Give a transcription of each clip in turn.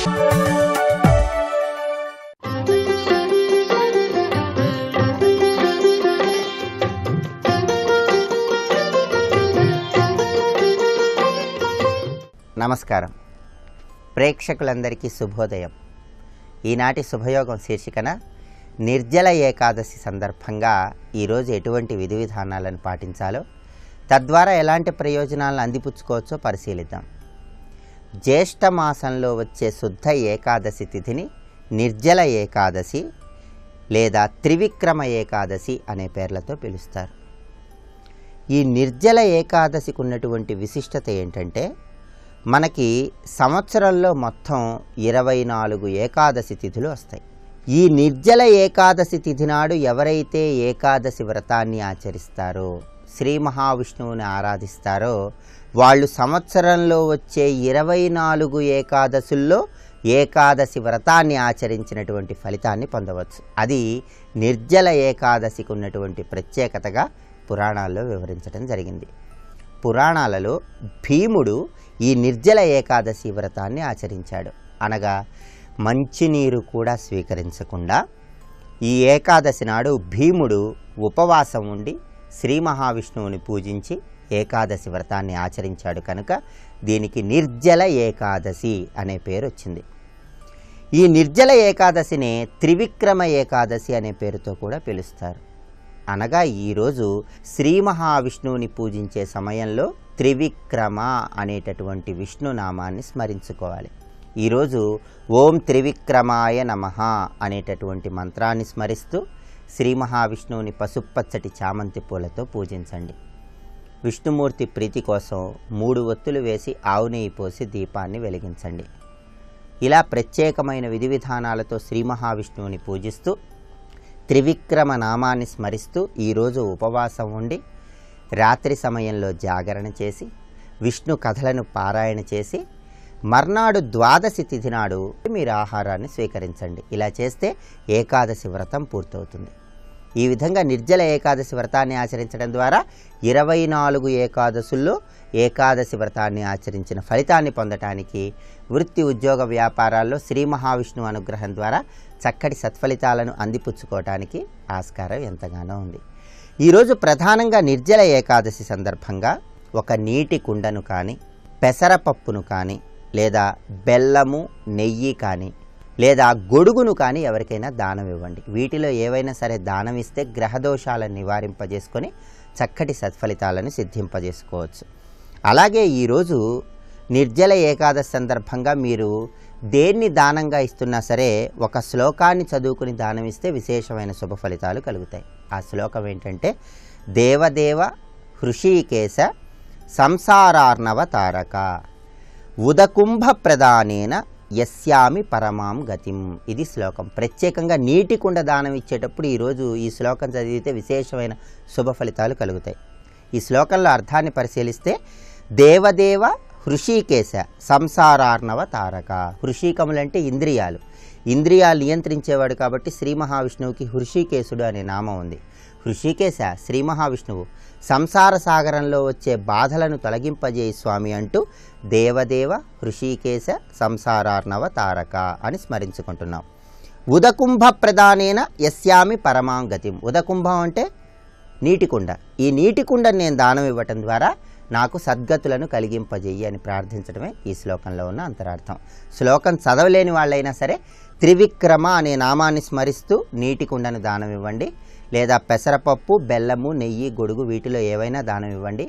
నమస్కారం. ప్రేక్షకులందరికీ శుభోదయం. ఈనాటి శుభయోగం శీర్షికన నిర్జల ఏకాదశి సందర్భంగా ఈరోజు ఎటువంటి విధి విధానాలను పాటించాలో, తద్వారా ఎలాంటి ప్రయోజనాలను అందిపుచ్చుకోవచ్చో పరిశీలిద్దాం. జ్యేష్ఠ మాసంలో వచ్చే శుద్ధ ఏకాదశి తిథిని నిర్జల ఏకాదశి లేదా త్రివిక్రమ ఏకాదశి అనే పేర్లతో పిలుస్తారు. ఈ నిర్జల ఏకాదశికి ఉన్నటువంటి విశిష్టత ఏంటంటే, మనకి సంవత్సరంలో మొత్తం 24 ఏకాదశి తిథులు వస్తాయి. ఈ నిర్జల ఏకాదశి తిథి నాడు ఎవరైతే ఏకాదశి వ్రతాన్ని ఆచరిస్తారో, శ్రీ మహావిష్ణువుని ఆరాధిస్తారో, వాళ్ళు సంవత్సరంలో వచ్చే 24 ఏకాదశుల్లో ఏకాదశి వ్రతాన్ని ఆచరించినటువంటి ఫలితాన్ని పొందవచ్చు. అది నిర్జల ఏకాదశికి ఉన్నటువంటి ప్రత్యేకతగా పురాణాల్లో వివరించడం జరిగింది. పురాణాలలో భీముడు ఈ నిర్జల ఏకాదశి వ్రతాన్ని ఆచరించాడు. అనగా మంచినీరు కూడా స్వీకరించకుండా ఈ ఏకాదశి నాడు భీముడు ఉపవాసం ఉండి శ్రీ మహావిష్ణువుని పూజించి ఏకాదశి వ్రతాన్ని ఆచరించాడు కనుక దీనికి నిర్జల ఏకాదశి అనే పేరు వచ్చింది. ఈ నిర్జల ఏకాదశిని త్రివిక్రమ ఏకాదశి అనే పేరుతో కూడా పిలుస్తారు. అనగా ఈరోజు శ్రీ మహావిష్ణువుని పూజించే సమయంలో త్రివిక్రమ అనేటటువంటి విష్ణునామాన్ని స్మరించుకోవాలి. ఈరోజు ఓం త్రివిక్రమాయ నమః అనేటటువంటి మంత్రాన్ని స్మరిస్తూ శ్రీ మహావిష్ణువుని పసుపచ్చటి చామంతి పూలతో పూజించండి. విష్ణుమూర్తి ప్రీతి కోసం 3 ఒత్తులు వేసి ఆవు నెయ్యి పోసి దీపాన్ని వెలిగించండి. ఇలా ప్రత్యేకమైన విధి విధానాలతో శ్రీ మహావిష్ణువుని పూజిస్తూ త్రివిక్రమ నామాన్ని స్మరిస్తూ ఈరోజు ఉపవాసం ఉండి రాత్రి సమయంలో జాగరణ చేసి విష్ణు కథలను పారాయణ చేసి మర్నాడు ద్వాదశి తిథి నాడు మీరు ఆహారాన్ని స్వీకరించండి. ఇలా చేస్తే ఏకాదశి వ్రతం పూర్తవుతుంది. ఈ విధంగా నిర్జల ఏకాదశి వ్రతాన్ని ఆచరించడం ద్వారా 24 ఏకాదశుల్లో ఏకాదశి వ్రతాన్ని ఆచరించిన ఫలితాన్ని పొందటానికి, వృత్తి ఉద్యోగ వ్యాపారాల్లో శ్రీ మహావిష్ణువు అనుగ్రహం ద్వారా చక్కటి సత్ఫలితాలను అందిపుచ్చుకోవటానికి ఆస్కారం ఎంతగానో ఉంది. ఈరోజు ప్రధానంగా నిర్జల ఏకాదశి సందర్భంగా ఒక నీటి కుండను కానీ, పెసరపప్పును కానీ, లేదా బెల్లము నెయ్యి కానీ, లేదా గొడుగును కానీ ఎవరికైనా దానం ఇవ్వండి. వీటిలో ఏవైనా సరే దానం ఇస్తే గ్రహదోషాలను నివారింపజేసుకొని చక్కటి సత్ఫలితాలను సిద్ధింపజేసుకోవచ్చు. అలాగే ఈరోజు నిర్జల ఏకాదశి సందర్భంగా మీరు దేన్ని దానంగా ఇస్తున్నా సరే ఒక శ్లోకాన్ని చదువుకుని దానం ఇస్తే విశేషమైన శుభ ఫలితాలు కలుగుతాయి. ఆ శ్లోకం ఏంటంటే, దేవదేవ హృషీకేశ సంసారార్ణవ తారక ఉదకుంభ ప్రదానేన యస్యామి పరమాం గతిం. ఇది శ్లోకం. ప్రత్యేకంగా నీటి కుండ దానం ఇచ్చేటప్పుడు ఈరోజు ఈ శ్లోకం చదివితే విశేషమైన శుభ ఫలితాలు కలుగుతాయి. ఈ శ్లోకంలో అర్థాన్ని పరిశీలిస్తే, దేవదేవ హృషీకేశ సంసారార్ణవ తారక. హృషీకములంటే ఇంద్రియాలు. ఇంద్రియాలు నియంత్రించేవాడు కాబట్టి శ్రీ మహావిష్ణువుకి హృషీకేశుడు అనే నామం ఉంది. హృషీకేశ శ్రీ మహావిష్ణువు సంసార సాగరంలో వచ్చే బాధలను తొలగింపజేయి స్వామి అంటూ దేవదేవ హృషీకేశ సంసారార్ణవ తారక అని స్మరించుకుంటున్నాం. ఉదకుంభ ప్రదానేన యస్యామి పరమాం గతిం. ఉదకుంభం అంటే నీటికుండ. ఈ నీటికుండను నేను దానం ఇవ్వటం ద్వారా నాకు సద్గతులను కలిగింపజేయి అని ప్రార్థించడమే ఈ శ్లోకంలో ఉన్న అంతరార్థం. శ్లోకం చదవలేని వాళ్ళైనా సరే త్రివిక్రమ అనే నామాన్ని స్మరిస్తూ నీటి కుండను దానం ఇవ్వండి, లేదా పెసరపప్పు, బెల్లము, నెయ్యి, గొడుగు వీటిలో ఏవైనా దానం ఇవ్వండి.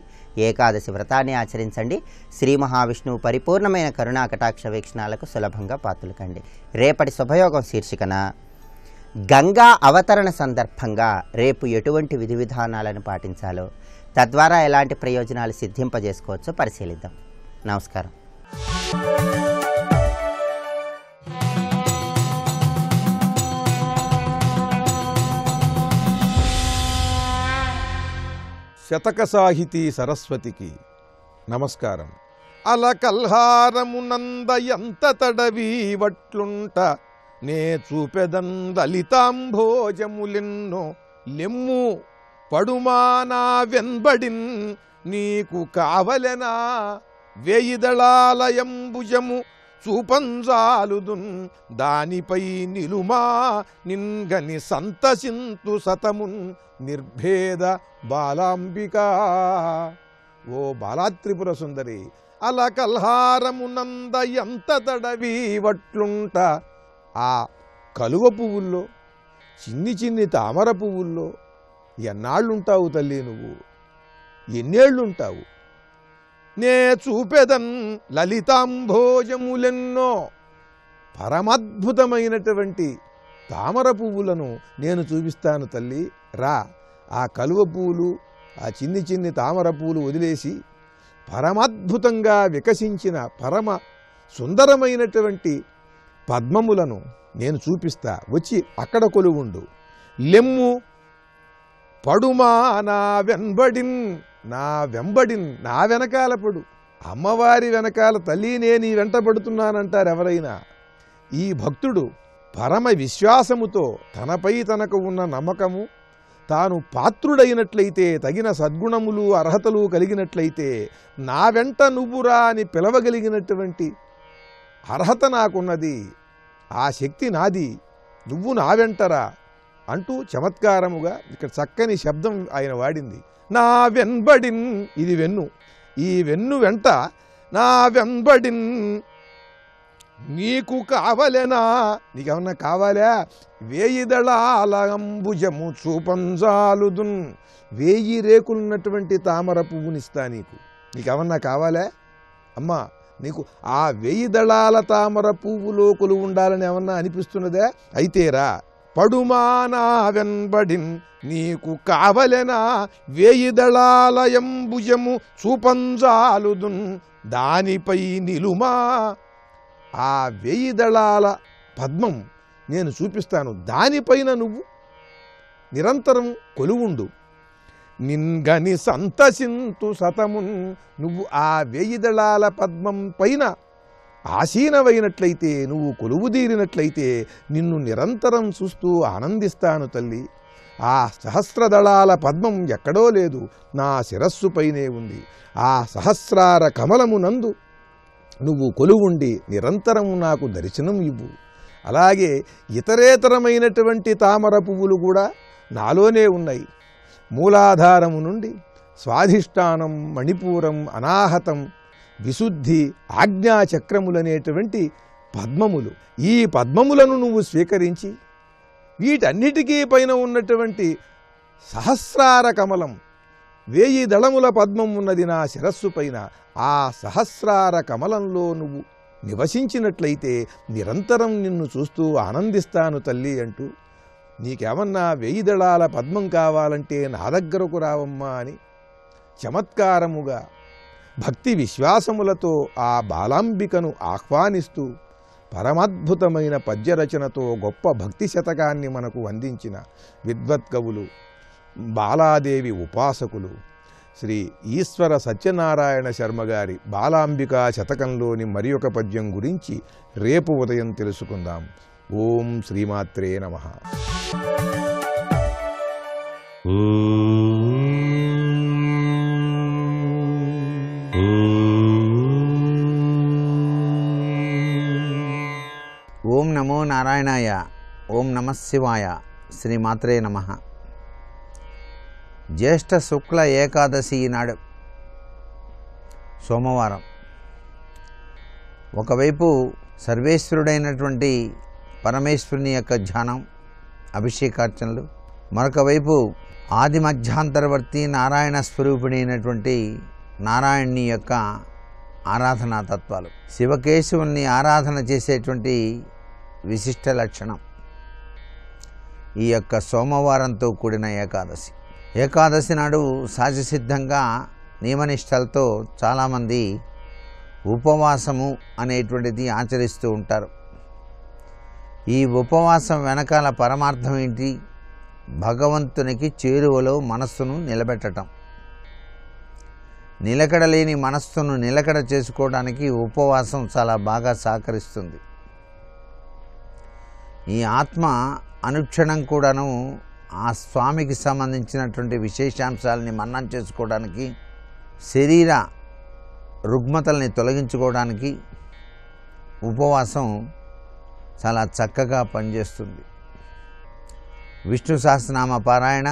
ఏకాదశి వ్రతాన్ని ఆచరించండి. శ్రీ మహావిష్ణువు పరిపూర్ణమైన కరుణా కటాక్ష వీక్షణాలకు సులభంగా పాత్రలు కండి. రేపటి శుభయోగం శీర్షికన గంగా అవతరణ సందర్భంగా రేపు ఎటువంటి విధి విధానాలను పాటించాలో, తద్వారా ఎలాంటి ప్రయోజనాలు సిద్ధింపజేసుకోవచ్చో పరిశీలిద్దాం. నమస్కారం. శతక సాహితీ సరస్వతికి నమస్కారం. అలకల్హారమునంద ఎంత తడవి వట్లుంట నే చూపెదన్ లలితాంభోజములెన్నో లెమ్ము పడుమానా వెన్బడిన్ నీకు కావలెనా వేయిదళాలయంబుజము చూపంజాలుదున్ దానిపై నిలుమా నిన్గని సంతసింతు సతమున్ నిర్భేద బాలాంబికా. ఓ బాలాత్రిపుర సుందరి, అలకల్హారమునంద ఎంత తడవి వట్లుంట ఆ కలువ పువ్వుల్లో, చిన్ని చిన్ని తామర పువ్వుల్లో ఎన్నాళ్ళుంటావు తల్లి నువ్వు? ఎన్నేళ్లుంటావు? నే చూపెదన్ లలితాంభోజములెన్నో, పరమద్భుతమైనటువంటి తామర పువ్వులను నేను చూపిస్తాను తల్లి. రా, ఆ కలువ పువ్వులు, ఆ చిన్ని చిన్ని తామర పువ్వులు వదిలేసి పరమద్భుతంగా వికసించిన పరమ సుందరమైనటువంటి పద్మములను నేను చూపిస్తా. వచ్చి అక్కడ కొలువుండు. లెమ్ము పడుమా నా వెంబడిన్, నా వెంబడిన్, నా వెనకాల పడు. అమ్మవారి వెనకాల తల్లి నేను వెంటబడుతున్నానంటారు ఎవరైనా. ఈ భక్తుడు పరమ విశ్వాసముతో తనపై తనకు ఉన్న నమ్మకము, తాను పాత్రుడైనట్లయితే, తగిన సద్గుణములు అర్హతలు కలిగినట్లయితే, నా వెంట నువ్వురా అని పిలవగలిగినటువంటి అర్హత నాకున్నది, ఆ శక్తి నాది, నువ్వు నా వెంటరా అంటూ చమత్కారముగా ఇక్కడ చక్కని శబ్దం ఆయన వాడింది. నా వెంబడిన్, ఇది వెన్ను, ఈ వెన్ను వెంట నా వెంబడిన్ నీకు కావలేనా, నీకేమన్నా కావాలా? 1000 దళాల అంబుజము చూపంజాలుదున్, 1000 రేకులున్నటువంటి తామర పువ్వునిస్తా నీకు. నీకేమన్నా కావాలా? అమ్మా, నీకు ఆ 1000 దళాల తామర పువ్వులో కొలువు ఉండాలని ఏమన్నా అనిపిస్తున్నదే? అయితేరా, పడుమానా వెంబడిన్ నీకు కావలెనా 1000 దళాల అంబుజము చూపంజాలుదున్ దానిపై నిలుమా. ఆ 1000 దళాల పద్మం నేను చూపిస్తాను, దానిపైన నువ్వు నిరంతరం కొలువుండు. నిన్గని సంతసింతు సతమున్, నువ్వు ఆ 1000 దళాల పద్మం పైన ఆసీనమైనట్లయితే, నువ్వు కొలువుదీరినట్లయితే నిన్ను నిరంతరం చూస్తూ ఆనందిస్తాను తల్లి. ఆ సహస్రదళాల పద్మం ఎక్కడో లేదు, నా శిరస్సుపైనే ఉంది. ఆ సహస్రార కమలమునందు నువ్వు కొలువుండి నిరంతరం నాకు దర్శనం ఇవ్వు. అలాగే ఇతరేతరమైనటువంటి తామర పువ్వులు కూడా నాలోనే ఉన్నాయి. మూలాధారము నుండి స్వాధిష్టానం, మణిపూరం, అనాహతం, విశుద్ధి, ఆజ్ఞాచక్రములనేటువంటి పద్మములు, ఈ పద్మములను నువ్వు స్వీకరించి వీటన్నిటికీ పైన ఉన్నటువంటి సహస్రార కమలం, 1000 దళముల పద్మం ఉన్నది నా శిరస్సు పైన. ఆ సహస్రార కమలంలో నువ్వు నివసించినట్లయితే నిరంతరం నిన్ను చూస్తూ ఆనందిస్తాను తల్లి అంటూ, నీకేమన్నా 1000 దళాల పద్మం కావాలంటే నా దగ్గరకు రావమ్మా అని చమత్కారముగా భక్తి విశ్వాసములతో ఆ బాలాంబికను ఆహ్వానిస్తూ పరమద్భుతమైన పద్యరచనతో గొప్ప భక్తి శతకాన్ని మనకు అందించిన విద్వత్కవులు, బాలాదేవి ఉపాసకులు శ్రీ ఈశ్వర సత్యనారాయణ శర్మ గారి బాలాంబికా శతకంలోని మరి ఒక పద్యం గురించి రేపు ఉదయం తెలుసుకుందాం. ఓం శ్రీమాత్రే నమః. ఓం నమో నారాయణాయ. ఓం నమః శివాయ. శ్రీమాత్రే నమః. జ్యేష్ఠ శుక్ల ఏకాదశి నాడు సోమవారం. ఒకవైపు సర్వేశ్వరుడైనటువంటి పరమేశ్వరుని యొక్క ధ్యానం, అభిషేకార్చనలు, మరొక వైపు ఆది మధ్యాంతరవర్తి నారాయణ స్వరూపిణి అయినటువంటి నారాయణుని యొక్క ఆరాధనా తత్వాలు, శివకేశవుల్ని ఆరాధన చేసేటువంటి విశిష్ట లక్షణం ఈ యొక్క సోమవారంతో కూడిన ఏకాదశి. ఏకాదశి నాడు సహజసిద్ధంగా నియమనిష్టలతో చాలామంది ఉపవాసము అనేటువంటిది ఆచరిస్తూ ఉంటారు. ఈ ఉపవాసం వెనకాల పరమార్థం ఏంటి? భగవంతునికి చేరువలో మనస్సును నిలబెట్టడం. నిలకడలేని మనస్సును నిలకడ చేసుకోవడానికి ఉపవాసం చాలా బాగా సహకరిస్తుంది. ఈ ఆత్మ అనుక్షణం కూడాను ఆ స్వామికి సంబంధించినటువంటి విశేషాంశాలని మననం చేసుకోవడానికి, శరీర రుగ్మతల్ని తొలగించుకోవడానికి, ఉపవాసం చాలా చక్కగా పనిచేస్తుంది. విష్ణు సహస్రనామ పారాయణ,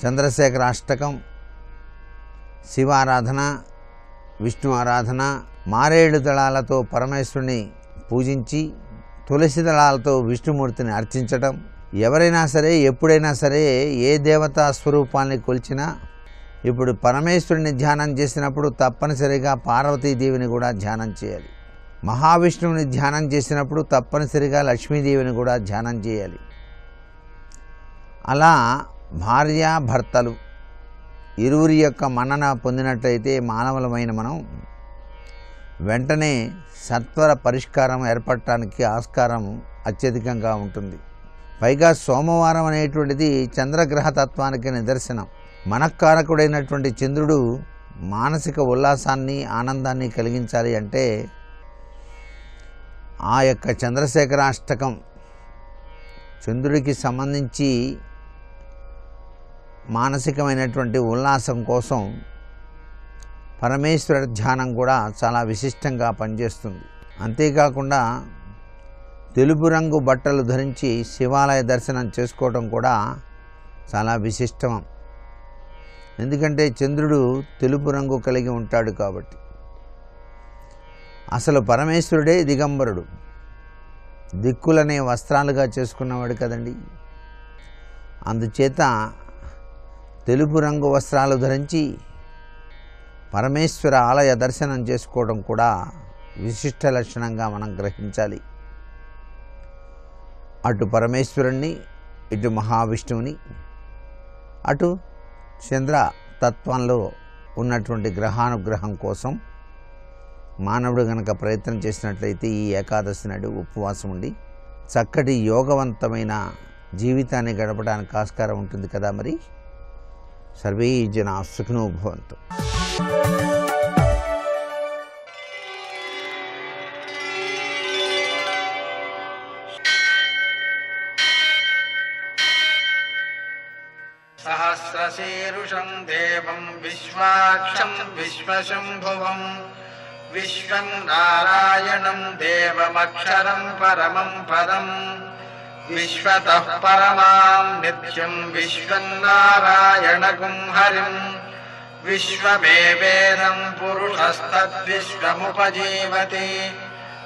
చంద్రశేఖర అష్టకం, శివారాధన, విష్ణు ఆరాధన, మారేడు దళాలతో పరమేశ్వరుని పూజించి తులసి దళాలతో విష్ణుమూర్తిని అర్చించటం. ఎవరైనా సరే ఎప్పుడైనా సరే ఏ దేవతా స్వరూపాన్ని కొలిచినా ఇప్పుడు పరమేశ్వరుని ధ్యానం చేసినప్పుడు తప్పనిసరిగా పార్వతీదేవిని కూడా ధ్యానం చేయాలి. మహావిష్ణువుని ధ్యానం చేసినప్పుడు తప్పనిసరిగా లక్ష్మీదేవిని కూడా ధ్యానం చేయాలి. అలా భార్యాభర్తలు ఇరువురి యొక్క మన్నన పొందినట్లయితే మానవులమైన మనం వెంటనే సత్వర పరిష్కారం ఏర్పడటానికి ఆస్కారం అత్యధికంగా ఉంటుంది. పైగా సోమవారం అనేటువంటిది చంద్రగ్రహ తత్వానికి నిదర్శనం. మనఃకారకుడైనటువంటి చంద్రుడు మానసిక ఉల్లాసాన్ని ఆనందాన్ని కలిగించాలి అంటే ఆ యొక్క చంద్రశేఖరాష్టకం చంద్రుడికి సంబంధించి మానసికమైనటువంటి ఉల్లాసం కోసం పరమేశ్వర ధ్యానం కూడా చాలా విశిష్టంగా పనిచేస్తుంది. అంతేకాకుండా తెలుపు రంగు బట్టలు ధరించి శివాలయ దర్శనం చేసుకోవడం కూడా చాలా విశిష్టం. ఎందుకంటే చంద్రుడు తెలుపు రంగు కలిగి ఉంటాడు కాబట్టి. అసలు పరమేశ్వరుడే దిగంబరుడు, దిక్కులనే వస్త్రాలుగా చేసుకున్నవాడు కదండి. అందుచేత తెలుపు రంగు వస్త్రాలు ధరించి పరమేశ్వర ఆలయ దర్శనం చేసుకోవడం కూడా విశిష్ట లక్షణంగా మనం గ్రహించాలి. అటు పరమేశ్వరుణ్ణి, ఇటు మహావిష్ణువుని, అటు చంద్ర తత్వంలో ఉన్నటువంటి గ్రహానుగ్రహం కోసం మానవుడు గనక ప్రయత్నం చేసినట్లయితే ఈ ఏకాదశి నాడు ఉపవాసం ఉండి చక్కటి యోగవంతమైన జీవితాన్ని గడపడానికి ఆస్కారం ఉంటుంది కదా. మరి సర్వే జనా సుఖినో భవంతు. సహస్రశీరుషం దేవం విశ్వాక్షం విశ్వశంభువం విశ్వం నారాయణం దేవమక్షరం పరమం పదం విశ్వతః పరమాం నిత్యం విశ్వం నారాయణగుం హరిం విశ్వమేవేదం పురుషస్తద్విశ్వముపజీవతి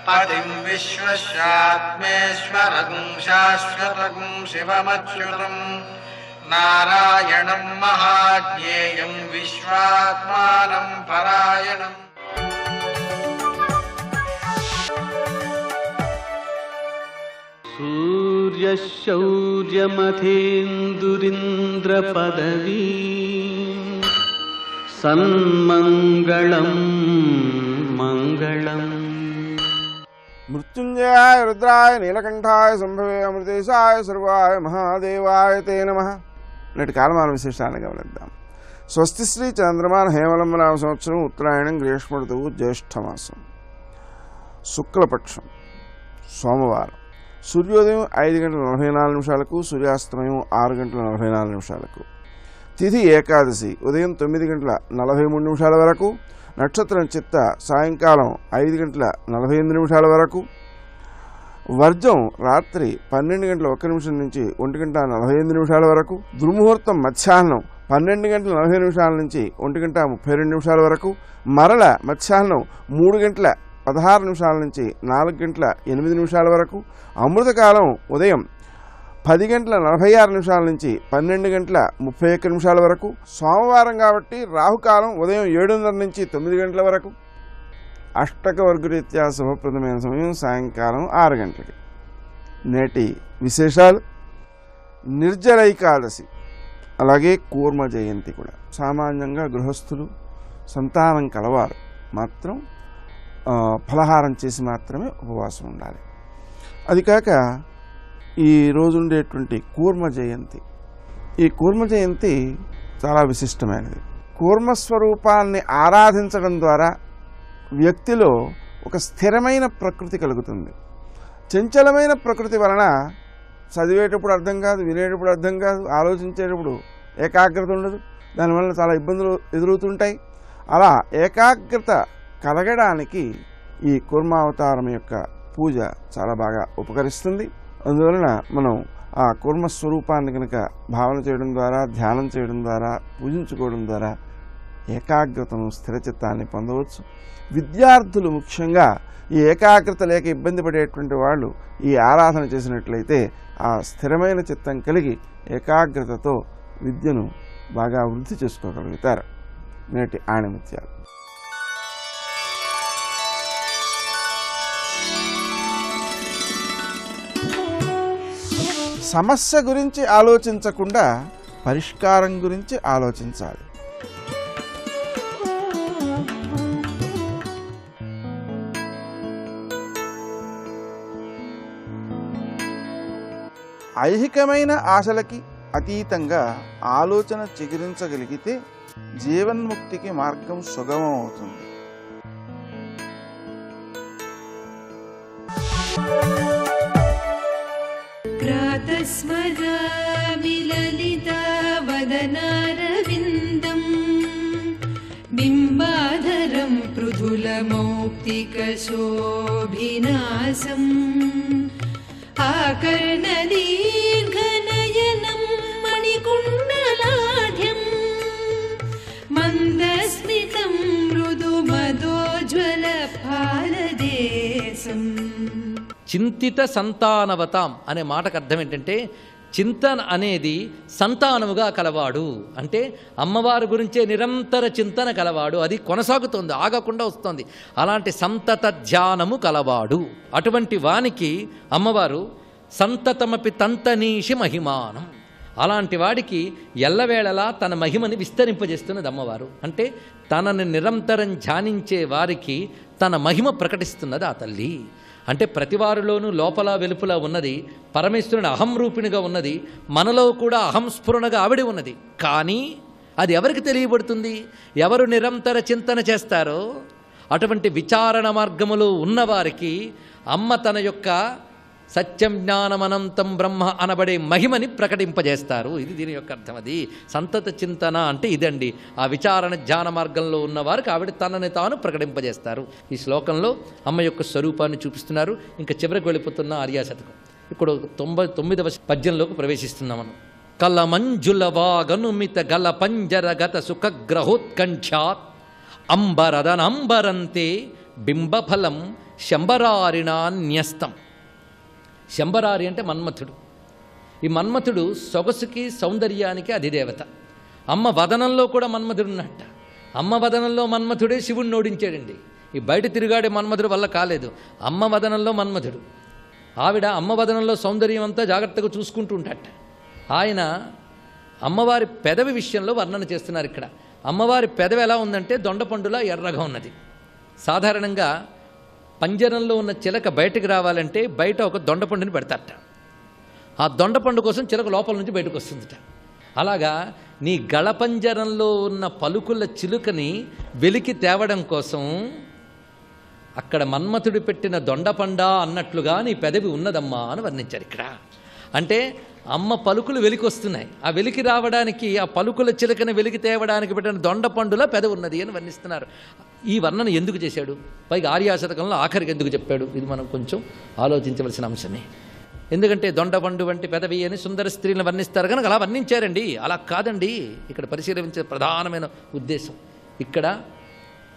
పతిం విశ్వస్యాత్మేశ్వరగుం శాశ్వతగుం శివమచ్యుతం నారాయణం మహాజ్ఞేయం విశ్వాత్మానం పరాయణం. సూర్యశౌర్యమథేందురింద్రపదవీ సన్మంగళం మంగళం. మృత్యుంజయాయ రుద్రాయ నీలకంఠాయ సంభవే అమృతేశాయ సర్వాయ మహాదేవాయ తే నమః. నేటి కాలమాన విశేషాన్ని గమనిద్దాం. స్వస్తి శ్రీ చంద్రమాన హేమలంబనామ సంవత్సరం ఉత్తరాయణం గ్రీష్మ ఋతువు జ్యేష్ఠమాసం శుక్లపక్షం సోమవారం. సూర్యోదయం 5:44 సూర్యాస్తమయం 6:44. తిథి ఏకాదశి ఉదయం 9:43 వరకు. నక్షత్రం చిత్త సాయంకాలం 5:48 వరకు. వర్జం రాత్రి 12:01 నుంచి 1:45 వరకు. దుర్ముహూర్తం మధ్యాహ్నం 12:40 నుంచి 1:32 వరకు. మరల మధ్యాహ్నం 3:16 నుంచి 4:08 వరకు. అమృతకాలం ఉదయం 10:46 నుంచి 12:31 వరకు. సోమవారం కాబట్టి రాహుకాలం ఉదయం 7:30 నుంచి 9 గంటల వరకు. అష్టక వర్గరీత్యా శుభప్రదమైన సమయం సాయంకాలం 6 గంటలకి. నేటి విశేషాలు: నిర్జల ఏకాదశి, అలాగే కూర్మ జయంతి కూడా. సామాన్యంగా గృహస్థులు సంతానం కలవారు మాత్రం ఫలహారం చేసి మాత్రమే ఉపవాసం ఉండాలి. అది కాక ఈ రోజు ఉండేటువంటి కూర్మ జయంతి, ఈ కూర్మ జయంతి చాలా విశిష్టమైనది. కూర్మస్వరూపాన్ని ఆరాధించడం ద్వారా వ్యక్తిలో ఒక స్థిరమైన ప్రకృతి కలుగుతుంది. చంచలమైన ప్రకృతి వలన చదివేటప్పుడు అర్థం కాదు, వినేటప్పుడు అర్థం కాదు, ఆలోచించేటప్పుడు ఏకాగ్రత ఉండదు. దానివల్ల చాలా ఇబ్బందులు ఎదురవుతుంటాయి. అలా ఏకాగ్రత కలగడానికి ఈ కూర్మావతారం యొక్క పూజ చాలా బాగా ఉపకరిస్తుంది. అందువలన మనం ఆ కూర్మ స్వరూపాన్ని కనుక భావన చేయడం ద్వారా, ధ్యానం చేయడం ద్వారా, పూజించుకోవడం ద్వారా ఏకాగ్రతను, స్థిరచిత్తాన్ని పొందవచ్చు. విద్యార్థులు ముఖ్యంగా ఈ ఏకాగ్రత లేక ఇబ్బంది పడేటువంటి వాళ్ళు ఈ ఆరాధన చేసినట్లయితే ఆ స్థిరమైన చిత్తం కలిగి ఏకాగ్రతతో విద్యను బాగా వృద్ధి చేసుకోగలుగుతారు. నేటి ఆణిముత్యాలు. సమస్య గురించి ఆలోచించకుండా పరిష్కారం గురించి ఆలోచించాలి. ఐహికమైన ఆశలకి అతీతంగా ఆలోచన చిగురించగలిగితే జీవన్ముక్తికి మార్గం సుగమం అవుతుంది. ప్రాతస్మరామి లలితావదనారవిందం బింబాధరం పృథులమౌక్తికశోభినాసం ఆకర్ణదీర్ఘనయనం మణికుండలాఢ్యం మందస్మితం మృదుమదోజ్వల ఫాలదేశం. చింతిత సంతానవతాం అనే మాటకు అర్థం ఏంటంటే, చింతన అనేది సంతానముగా కలవాడు అంటే అమ్మవారి గురించే నిరంతర చింతన కలవాడు. అది కొనసాగుతోంది, ఆగకుండా వస్తుంది. అలాంటి సంతత ధ్యానము కలవాడు. అటువంటి వానికి అమ్మవారు సంతతమపి తంతనీషి మహిమానం, అలాంటి వాడికి ఎల్లవేళలా తన మహిమని విస్తరింపజేస్తున్నది అమ్మవారు. అంటే తనని నిరంతరం ధ్యానించే వారికి తన మహిమ ప్రకటిస్తున్నది ఆ తల్లి. అంటే ప్రతివారిలోనూ లోపల వెలుపల ఉన్నది పరమేశ్వరుని అహం రూపిణిగా ఉన్నది. మనలో కూడా అహం స్ఫురణగా ఆవిడ ఉన్నది. కానీ అది ఎవరికి తెలియబడుతుంది? ఎవరు నిరంతర చింతన చేస్తారో అటువంటి విచారణ మార్గములో ఉన్నవారికి అమ్మ తన యొక్క సత్యం జ్ఞానమనంతం బ్రహ్మ అనబడే మహిమని ప్రకటింపజేస్తారు. ఇది దీని యొక్క అర్థం. అది సంతత చింతన అంటే ఇదండి. ఆ విచారణ ధ్యాన మార్గంలో ఉన్నవారికి ఆవిడ తనని తాను ప్రకటింపజేస్తారు. ఈ శ్లోకంలో అమ్మ యొక్క స్వరూపాన్ని చూపిస్తున్నారు. ఇంకా చివరికి వెళ్ళిపోతున్న ఆర్యాశతకం. ఇప్పుడు 99వ పద్యంలోకి ప్రవేశిస్తున్నాం మనం. కలమంజుల వాగనుమిత గల పంజరగత సుఖగ్రహోత్కంఠ్యాత్ అంబరదనంబరంతే బింబఫలం శంబరారిణాన్యస్తం. శంబరారి అంటే మన్మథుడు. ఈ మన్మథుడు సొగసుకి సౌందర్యానికి అధిదేవత. అమ్మ వదనంలో కూడా మన్మథుడు ఉన్నట్ట. అమ్మ వదనంలో మన్మథుడే శివుణ్ణి ఓడించాడండి. ఈ బయట తిరుగాడే మన్మథుడు వల్ల కాలేదు. అమ్మ వదనంలో మన్మథుడు. ఆవిడ అమ్మ వదనంలో సౌందర్యం అంతా జాగ్రత్తగా చూసుకుంటూ ఉంటాట. ఆయన అమ్మవారి పెదవి విషయంలో వర్ణన చేస్తున్నారు ఇక్కడ. అమ్మవారి పెదవి ఎలా ఉందంటే దొండపండులా ఎర్రగా ఉన్నది. సాధారణంగా పంజరంలో ఉన్న చిలక బయటకు రావాలంటే బయట ఒక దొండపండుని పెడతారట. ఆ దొండపండు కోసం చిలక లోపల నుంచి బయటకు వస్తుందట. అలాగా నీ గళపంజరంలో ఉన్న పలుకుల చిలుకని వెలికి తేవడం కోసం అక్కడ మన్మథుడు పెట్టిన దొండపండా అన్నట్లుగా నీ పెదవి ఉన్నదమ్మా అని వర్ణించారు ఇక్కడ. అంటే అమ్మ పలుకులు వెలికి వస్తున్నాయి. ఆ వెలికి రావడానికి ఆ పలుకుల చిలకని వెలికి తేవడానికి పెట్టిన దొండపండులా పెదవి ఉన్నది అని వర్ణిస్తున్నారు. ఈ వర్ణన ఎందుకు చేశాడు? పైగా ఆర్యాశతకంలో ఆఖరికి ఎందుకు చెప్పాడు? ఇది మనం కొంచెం ఆలోచించవలసిన అంశమే. ఎందుకంటే దొండపండు వంటి పెదవి అని సుందర స్త్రీలను వర్ణిస్తారు కనుక అలా వర్ణించారండి. అలా కాదండి. ఇక్కడ పరిశీలించే ప్రధానమైన ఉద్దేశం ఇక్కడ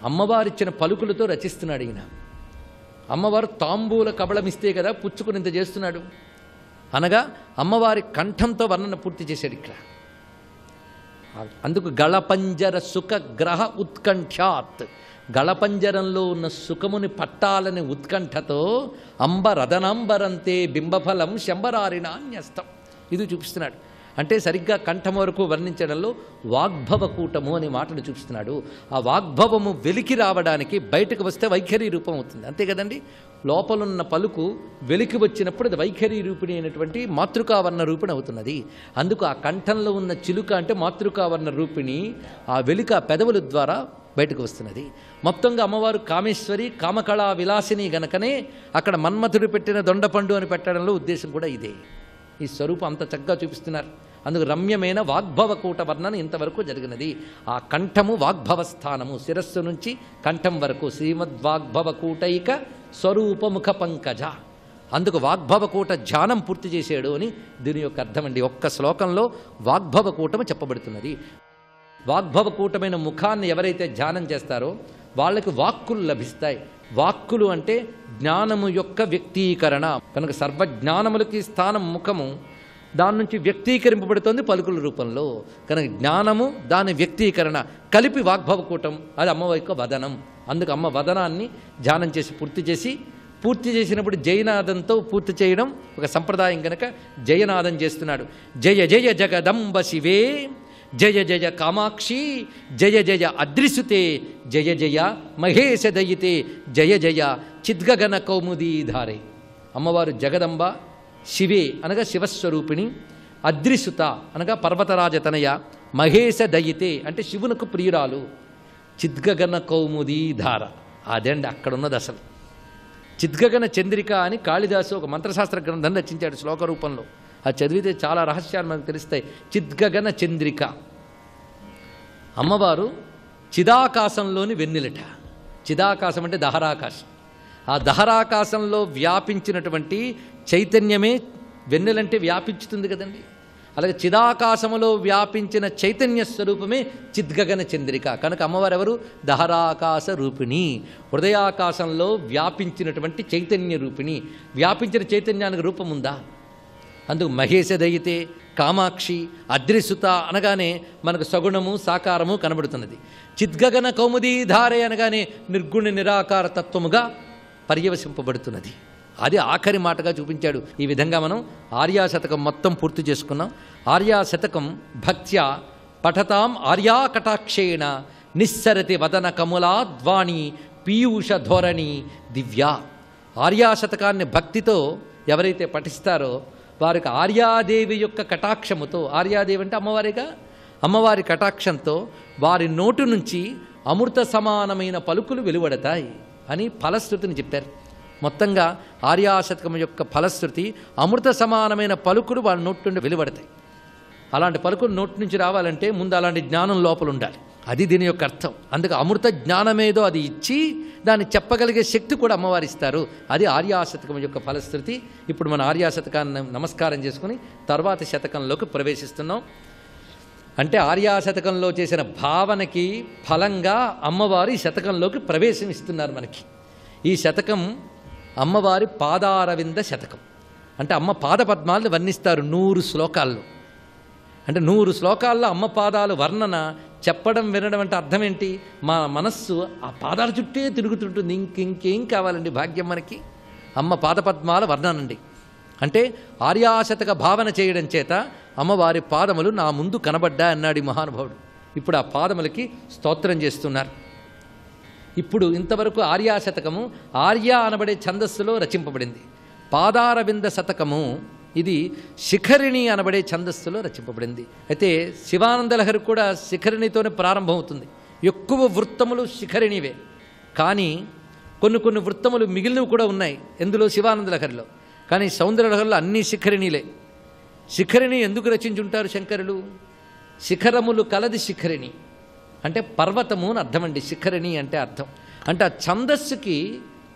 అమ్మవారిచ్చిన పలుకులతో రచిస్తున్నాడు ఈయన. అమ్మవారు తాంబూల కబళమిస్తే కదా పుచ్చుకుని ఇంత చేస్తున్నాడు. అనగా అమ్మవారి కంఠంతో వర్ణన పూర్తి చేశాడు ఇక్కడ. అందుకు గళపంజర సుఖ గ్రహ ఉత్కంఠ్యాత్, గళపంజరంలో ఉన్న సుఖముని పట్టాలని ఉత్కంఠతో అంబరదనంబరంతే బింబఫలం శంబరారిణాన్యస్తం. ఇది చూపిస్తున్నాడు. అంటే సరిగ్గా కంఠం వరకు వర్ణించడంలో వాగ్భవ కూటము అనే మాటను చూపిస్తున్నాడు. ఆ వాగ్భవము వెలికి రావడానికి బయటకు వస్తే వైఖరి రూపం అవుతుంది. అంతే కదండి. లోపలున్న పలుకు వెలికి వచ్చినప్పుడు అది వైఖరి రూపిణి అయినటువంటి మాతృకావర్ణ రూపిణి అవుతున్నది. అందుకు ఆ కంఠంలో ఉన్న చిలుక అంటే మాతృకావర్ణ రూపిణి ఆ వెలిక పెదవుల ద్వారా బయటకు వస్తున్నది. మొత్తంగా అమ్మవారు కామేశ్వరి, కామకళా విలాసిని గనకనే అక్కడ మన్మథుడు పెట్టిన దొండపండు అని పెట్టడంలో ఉద్దేశం కూడా ఇదే. ఈ స్వరూపం అంత చక్కగా చూపిస్తున్నారు. అందుకు రమ్యమైన వాగ్భవకూట వర్ణన ఇంతవరకు జరిగినది. ఆ కంఠము వాగ్భవ స్థానము, శిరస్సు నుంచి కంఠం వరకు శ్రీమద్వాగ్భవకూటైక స్వరూపముఖ పంకజ. అందుకు వాగ్భవకూట ధ్యానం పూర్తి చేశాడు అని దీని యొక్క అర్థం అండి. ఒక్క శ్లోకంలో వాగ్భవకూటము చెప్పబడుతున్నది. వాగ్భవకూటమైన ముఖాన్ని ఎవరైతే ధ్యానం చేస్తారో వాళ్ళకి వాక్కులు లభిస్తాయి. వాక్కులు అంటే జ్ఞానము యొక్క వ్యక్తీకరణ కనుక సర్వజ్ఞానములకి స్థానం ముఖము, దాని నుంచి వ్యక్తీకరింపబడుతోంది పలుకుల రూపంలో. కనుక జ్ఞానము దాని వ్యక్తీకరణ కలిపి వాగ్భవకూటం, అది అమ్మవారి యొక్క వదనం. అందుకు అమ్మ వదనాన్ని ధ్యానం చేసి పూర్తి చేసినప్పుడు జయనాదంతో పూర్తి చేయడం ఒక సంప్రదాయం కనుక జయనాదం చేస్తున్నాడు. జయ జయ జగదంబ శివే, జయ జయ కామాక్షి, జయ జయ అద్రిసుతే, జయ జయ మహేశ దయితే, జయ జయ చిద్గగన కౌముదీధారే. అమ్మవారు జగదంబ, శివే అనగా శివస్వరూపిణి, అద్రిసుత అనగా పర్వతరాజతనయ, మహేశ దయితే అంటే శివునకు ప్రియురాలు, చిద్గగన కౌముదీధార. అదండి అక్కడున్నది అసలు. చిద్గగన చంద్రిక అని కాళిదాసు ఒక మంత్రశాస్త్ర గ్రంథం రచించాడు శ్లోక రూపంలో. అది చదివితే చాలా రహస్యాలు మనకు తెలుస్తాయి. చిద్గగన చంద్రిక. అమ్మవారు చిదాకాశంలోని వెన్నెలట. చిదాకాశం అంటే దహరాకాశం. ఆ దహరాకాశంలో వ్యాపించినటువంటి చైతన్యమే వెన్నెలంటే వ్యాపించుతుంది కదండి. అలాగే చిదాకాశములో వ్యాపించిన చైతన్య స్వరూపమే చిద్గగన చంద్రిక. కనుక అమ్మవారు ఎవరు? దహరాకాశ రూపిణి, హృదయాకాశంలో వ్యాపించినటువంటి చైతన్య రూపిణి. వ్యాపించిన చైతన్యానికి రూపం ఉందా? అందుకు మహేశ దయితే, కామాక్షి, అద్రిసుత అనగానే మనకు సగుణము సాకారము కనబడుతున్నది. చిద్గగన కౌముదీధారే అనగానే నిర్గుణ నిరాకార తత్వముగా పర్యవసింపబడుతున్నది. అది ఆఖరి మాటగా చూపించాడు. ఈ విధంగా మనం ఆర్యాశతకం మొత్తం పూర్తి చేసుకున్నాం. ఆర్యాశతకం భక్త్యా పఠతాం ఆర్యా కటాక్షేణ నిస్సరతి వదన కమలాద్వాణి పీయూష ధోరణి దివ్య. ఆర్యాశతకాన్ని భక్తితో ఎవరైతే పఠిస్తారో వారికి ఆర్యాదేవి యొక్క కటాక్షముతో, ఆర్యాదేవి అంటే అమ్మవారిగా, అమ్మవారి కటాక్షంతో వారి నోటు నుంచి అమృత సమానమైన పలుకులు వెలువడతాయి అని ఫలశ్రుతిని చెప్పారు. మొత్తంగా ఆర్యాశతకం యొక్క ఫలశ్రుతి అమృత సమానమైన పలుకులు వాళ్ళ నోటి నుండి వెలువడతాయి. అలాంటి పలుకులు నోటి నుంచి రావాలంటే ముందు అలాంటి జ్ఞానం లోపల ఉండాలి. అది దీని యొక్క అర్థం. అందుకే అమృత జ్ఞానమేదో అది ఇచ్చి దాన్ని చెప్పగలిగే శక్తి కూడా అమ్మవారు ఇస్తారు. అది ఆర్యాశతకం యొక్క ఫలశ్రుతి. ఇప్పుడు మన ఆర్యాశతకాన్ని నమస్కారం చేసుకుని తర్వాత శతకంలోకి ప్రవేశిస్తున్నాం. అంటే ఆర్యాశతకంలో చేసిన భావనకి ఫలంగా అమ్మవారు ఈ శతకంలోకి ప్రవేశం ఇస్తున్నారు మనకి. ఈ శతకం అమ్మవారి పాదారవింద శతకం. అంటే అమ్మ పాదపద్మాలను వర్ణిస్తారు 100 శ్లోకాల్లో. అంటే 100 శ్లోకాల్లో అమ్మ పాదాలు వర్ణన చెప్పడం వినడం అంటే అర్థం ఏంటి? మా మనస్సు ఆ పాదాల చుట్టే తిరుగుతుంటుంది. ఇంకేం కావాలండి భాగ్యం మనకి? అమ్మ పాదపద్మాల వర్ణనండి. అంటే ఆర్యాశతక భావన చేయడం చేత అమ్మవారి పాదములు నా ముందు కనబడ్డా అన్నాడు ఈ మహానుభావుడు. ఇప్పుడు ఆ పాదములకి స్తోత్రం చేస్తున్నారు. ఇప్పుడు ఇంతవరకు ఆర్యాశతకము ఆర్య అనబడే ఛందస్సులో రచింపబడింది. పాదారవింద శతకము ఇది శిఖరిణి అనబడే ఛందస్సులో రచింపబడింది. అయితే శివానందలహరి కూడా శిఖరిణితోనే ప్రారంభమవుతుంది. ఎక్కువ వృత్తములు శిఖరిణివే, కానీ కొన్ని వృత్తములు మిగిలినవి కూడా ఉన్నాయి ఎందులో? శివానందలహరిలో. కానీ సౌందర్యలహరిలో అన్నీ శిఖరిణిలే. శిఖరిణి ఎందుకు రచించుంటారు శంకరులు? శిఖరములు కలది శిఖరిణి అంటే పర్వతము అని అర్థం అండి. శిఖరిణి అంటే అర్థం అంటే ఆ ఛందస్సుకి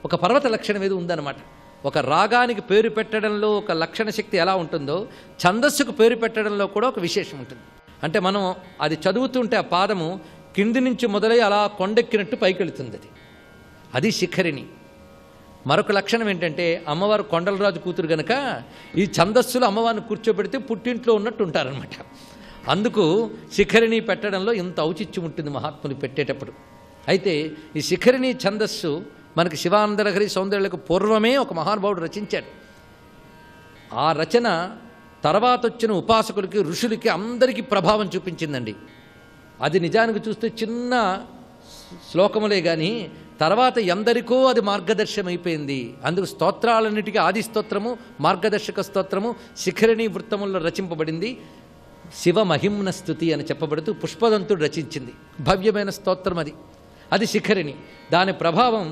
ఒక పర్వత లక్షణం ఏదో ఉందన్నమాట. ఒక రాగానికి పేరు పెట్టడంలో ఒక లక్షణ శక్తి ఎలా ఉంటుందో ఛందస్సుకు పేరు పెట్టడంలో కూడా ఒక విశేషం ఉంటుంది. అంటే మనం అది చదువుతుంటే ఆ పాదము కింది నుంచి మొదలై అలా కొండెక్కినట్టు పైకి వెళుతుంది. అది శిఖరిణి. మరొక లక్షణం ఏంటంటే అమ్మవారు కొండలరాజు కూతురు గనక ఈ ఛందస్సులో అమ్మవారిని కూర్చోబెడితే పుట్టింట్లో ఉన్నట్టు ఉంటారనమాట. అందుకు శిఖరిణి పెట్టడంలో ఇంత ఔచిత్యం ఉంటుంది మహాత్ములు పెట్టేటప్పుడు. అయితే ఈ శిఖరిణి ఛందస్సు మనకి శివానందలహరి సౌందర్యలకు పూర్వమే ఒక మహానుభావుడు రచించాడు. ఆ రచన తర్వాత వచ్చిన ఉపాసకులకి, ఋషులకి అందరికీ ప్రభావం చూపించిందండి. అది నిజానికి చూస్తే చిన్న శ్లోకములే కానీ తర్వాత ఎందరికో అది మార్గదర్శనం అయిపోయింది. అందుకు స్తోత్రాలన్నిటికీ ఆది స్తోత్రము, మార్గదర్శక స్తోత్రము శిఖరిణి వృత్తముల్లో రచింపబడింది. శివ మహిమ్న స్తుతి అని చెప్పబడుతూ పుష్పదంతుడు రచించింది భవ్యమైన స్తోత్రం అది. అది శిఖరిణి. దాని ప్రభావం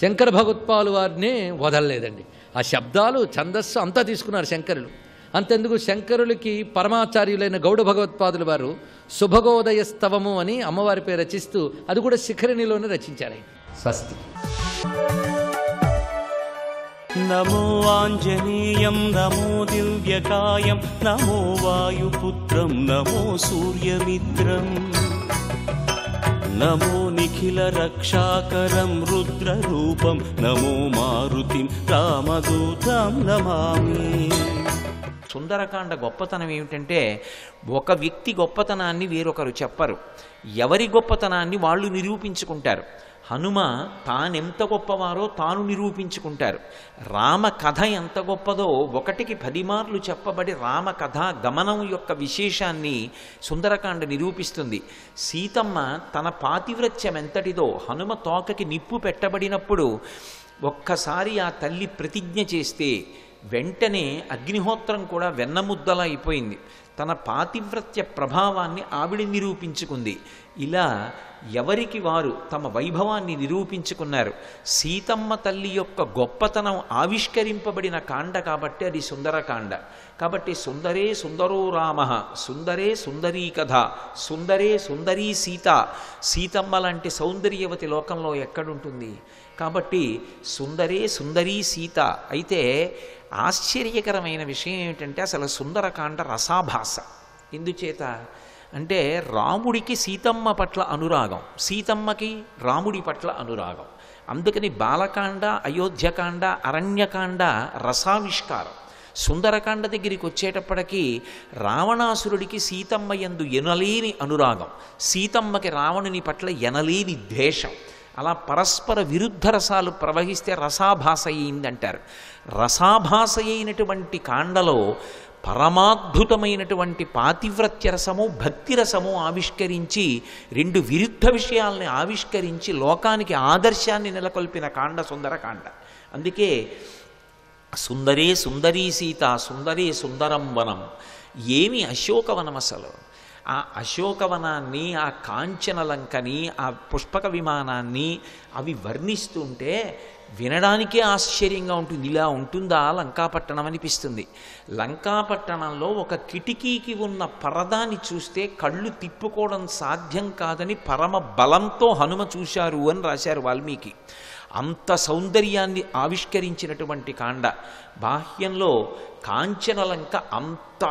శంకర భగవత్పాలు వారినే వదలలేదండి. ఆ శబ్దాలు ఛందస్సు అంతా తీసుకున్నారు శంకరులు. అంతెందుకు శంకరులకి పరమాచార్యులైన గౌడ భగవత్పాదుల వారు శుభగోదయ స్తవము అని అమ్మవారిపై రచిస్తూ అది కూడా శిఖరిణిలోనే రచించారు. స్వస్తి. నమో ఆంజనేయం నమో దివ్యకాయం నమో వాయుపుత్రం నమో సూర్యమిత్రం నమో నిఖిల రక్షాకరం రుద్రరూపం నమో మారుతిం రామదూతం నమామి. సుందరకాండ గొప్పతనం ఏమిటంటే ఒక వ్యక్తి గొప్పతనాన్ని వేరొకరు చెప్పరు, ఎవరి గొప్పతనాన్ని వాళ్ళు నిరూపించుకుంటారు. హనుమ తానెంత గొప్పవారో తాను నిరూపించుకుంటారు. రామ కథ ఎంత గొప్పదో 1కి 10 మార్లు చెప్పబడి రామ కథ గమనం యొక్క విశేషాన్ని సుందరకాండ నిరూపిస్తుంది. సీతమ్మ తన పాతివ్రత్యం ఎంతటిదో హనుమ తోకకి నిప్పు పెట్టబడినప్పుడు ఒక్కసారి ఆ తల్లి ప్రతిజ్ఞ చేస్తే వెంటనే అగ్నిహోత్రం కూడా వెన్నముద్దలా అయిపోయింది. తన పాతివ్రత్య ప్రభావాన్ని ఆవిడ నిరూపించుకుంది. ఇలా ఎవరికి వారు తమ వైభవాన్ని నిరూపించుకున్నారు. సీతమ్మ తల్లి యొక్క గొప్పతనం ఆవిష్కరింపబడిన కాండ కాబట్టి అది సుందరకాండ. కాబట్టి సుందరే సుందరో రామ, సుందరే సుందరీ కథ, సుందరే సుందరీ సీత. సీతమ్మ లాంటి సౌందర్యవతి లోకంలో ఎక్కడుంటుంది? కాబట్టి సుందరే సుందరీ సీత. అయితే ఆశ్చర్యకరమైన విషయం ఏమిటంటే అసలు సుందరకాండ రసాభాస. ఎందుచేత అంటే రాముడికి సీతమ్మ పట్ల అనురాగం, సీతమ్మకి రాముడి పట్ల అనురాగం. అందుకని బాలకాండ, అయోధ్యకాండ, అరణ్యకాండ రసావిష్కారం. సుందరకాండ దగ్గరికి వచ్చేటప్పటికీ రావణాసురుడికి సీతమ్మ యందు ఎనలేని అనురాగం, సీతమ్మకి రావణుని పట్ల ఎనలేని ద్వేషం. అలా పరస్పర విరుద్ధ రసాలు ప్రవహిస్తే రసాభాస అయిందంటారు. రసాభాస అయినటువంటి కాండలో పరమాద్భుతమైనటువంటి పాతివ్రత్య రసము, భక్తి రసము ఆవిష్కరించి 2 విరుద్ధ విషయాల్ని ఆవిష్కరించి లోకానికి ఆదర్శాన్ని నెలకొల్పిన కాండ సుందరకాండ. అందుకే సుందరే సుందరీ సీత, సుందరే సుందరం వనం. ఏమి అశోకవనం అసలు! ఆ అశోకవనాన్ని, ఆ కాంచనలంకని, ఆ పుష్పక విమానాన్ని అవి వర్ణిస్తుంటే వినడానికే ఆశ్చర్యంగా ఉంటుంది. ఇలా ఉంటుందా లంకాపట్టణం అనిపిస్తుంది. లంకాపట్టణంలో ఒక కిటికీకి ఉన్న పరదాన్ని చూస్తే కళ్ళు తిప్పుకోవడం సాధ్యం కాదని పరమ బలంతో హనుమ చూశారు అని రాశారు వాల్మీకి. అంత సౌందర్యాన్ని ఆవిష్కరించినటువంటి కాండ. బాహ్యంలో కాంచనలంక అంత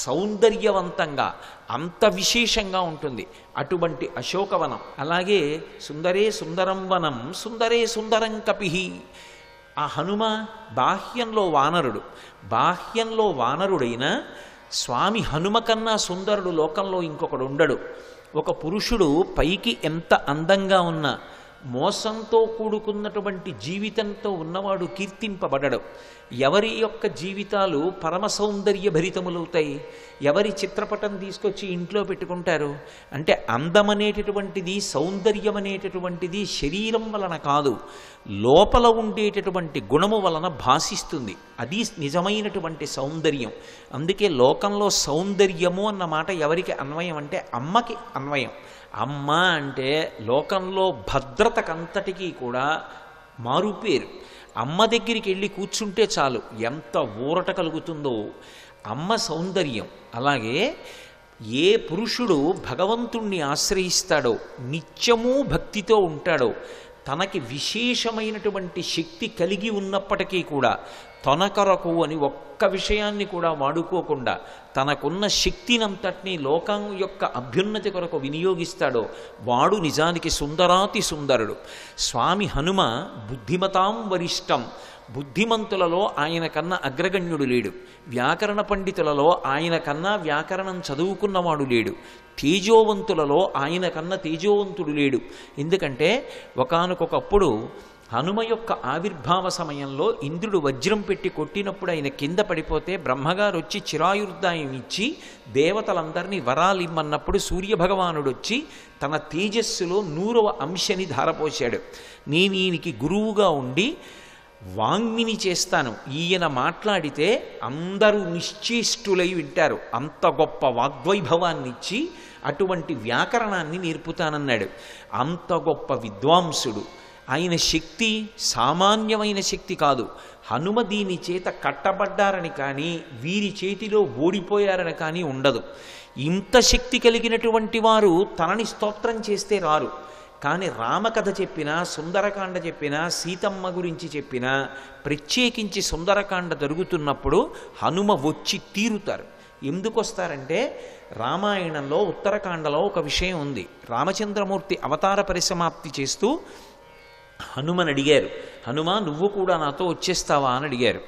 సౌందర్యవంతంగా, అంత విశేషంగా ఉంటుంది. అటువంటి అశోకవనం. అలాగే సుందరే సుందరం వనం, సుందరే సుందరం కపిహి. ఆ హనుమ బాహ్యంలో వానరుడు. బాహ్యంలో వానరుడైన స్వామి హనుమ కన్నా సుందరుడు లోకంలో ఇంకొకడు ఉండడు. ఒక పురుషుడు పైకి ఎంత అందంగా ఉన్నా మోసంతో కూడుకున్నటువంటి జీవితంతో ఉన్నవాడు కీర్తింపబడడు. ఎవరి యొక్క జీవితాలు పరమ సౌందర్య భరితములవుతాయి? ఎవరి చిత్రపటం తీసుకొచ్చి ఇంట్లో పెట్టుకుంటారు? అంటే అందమనేటటువంటిది, సౌందర్యం అనేటటువంటిది శరీరం వలన కాదు, లోపల ఉండేటటువంటి గుణము వలన భాషిస్తుంది. అది నిజమైనటువంటి సౌందర్యం. అందుకే లోకంలో సౌందర్యము అన్న మాట ఎవరికి అన్వయం అంటే అమ్మకి అన్వయం. అమ్మ అంటే లోకంలో భద్రతకంతటికీ కూడా మారుపేరు. అమ్మ దగ్గరికి వెళ్ళి కూర్చుంటే చాలు ఎంత ఊరట కలుగుతుందో. అమ్మ సౌందర్యం. అలాగే ఏ పురుషుడు భగవంతుణ్ణి ఆశ్రయిస్తాడో, నిత్యము భక్తితో ఉంటాడో, తనకి విశేషమైనటువంటి శక్తి కలిగి ఉన్నప్పటికీ కూడా తన కొరకు అని ఒక్క విషయాన్ని కూడా వాడుకోకుండా తనకున్న శక్తినంతటినీ లోకం యొక్క అభ్యున్నతి కొరకు వినియోగిస్తాడో వాడు నిజానికి సుందరాతి సుందరుడు. స్వామి హనుమ బుద్ధిమతాం వరిష్టం. బుద్ధిమంతులలో ఆయన కన్నా అగ్రగణ్యుడు లేడు. వ్యాకరణ పండితులలో ఆయన కన్నా వ్యాకరణం చదువుకున్నవాడు లేడు. తేజోవంతులలో ఆయన కన్నా తేజోవంతుడు లేడు. ఎందుకంటే ఒకానొకప్పుడు హనుమ యొక్క ఆవిర్భావ సమయంలో ఇంద్రుడు వజ్రం పెట్టి కొట్టినప్పుడు ఆయన కింద పడిపోతే బ్రహ్మగారు వచ్చి చిరాయుర్దాయం ఇచ్చి దేవతలందరినీ వరాలు ఇమ్మన్నప్పుడు సూర్యభగవానుడు వచ్చి తన తేజస్సులో 100వ అంశని ధారపోశాడు. నేను ఈయనకి గురువుగా ఉండి వాంగ్మిని చేస్తాను, ఈయన మాట్లాడితే అందరూ నిశ్చేష్టులై వింటారు, అంత గొప్ప వాగ్వైభవాన్ని ఇచ్చి అటువంటి వ్యాకరణాన్ని నేర్పుతానన్నాడు. అంత గొప్ప విద్వాంసుడు, ఆయన శక్తి సామాన్యమైన శక్తి కాదు. హనుమ దీని చేత కట్టబడ్డారని కానీ వీరి చేతిలో ఓడిపోయారని కానీ ఉండదు. ఇంత శక్తి కలిగినటువంటి వారు తనని స్తోత్రం చేస్తే రారు. కానీ రామకథ చెప్పినా, సుందరకాండ చెప్పినా, సీతమ్మ గురించి చెప్పినా, ప్రత్యేకించి సుందరకాండ జరుగుతున్నప్పుడు హనుమ వచ్చి తీరుతారు. ఎందుకు వస్తారంటే రామాయణంలో ఉత్తరకాండలో ఒక విషయం ఉంది. రామచంద్రమూర్తి అవతార పరిసమాప్తి చేస్తూ హనుమని అడిగారు, హనుమ నువ్వు కూడా నాతో వచ్చేస్తావా అని అడిగారు.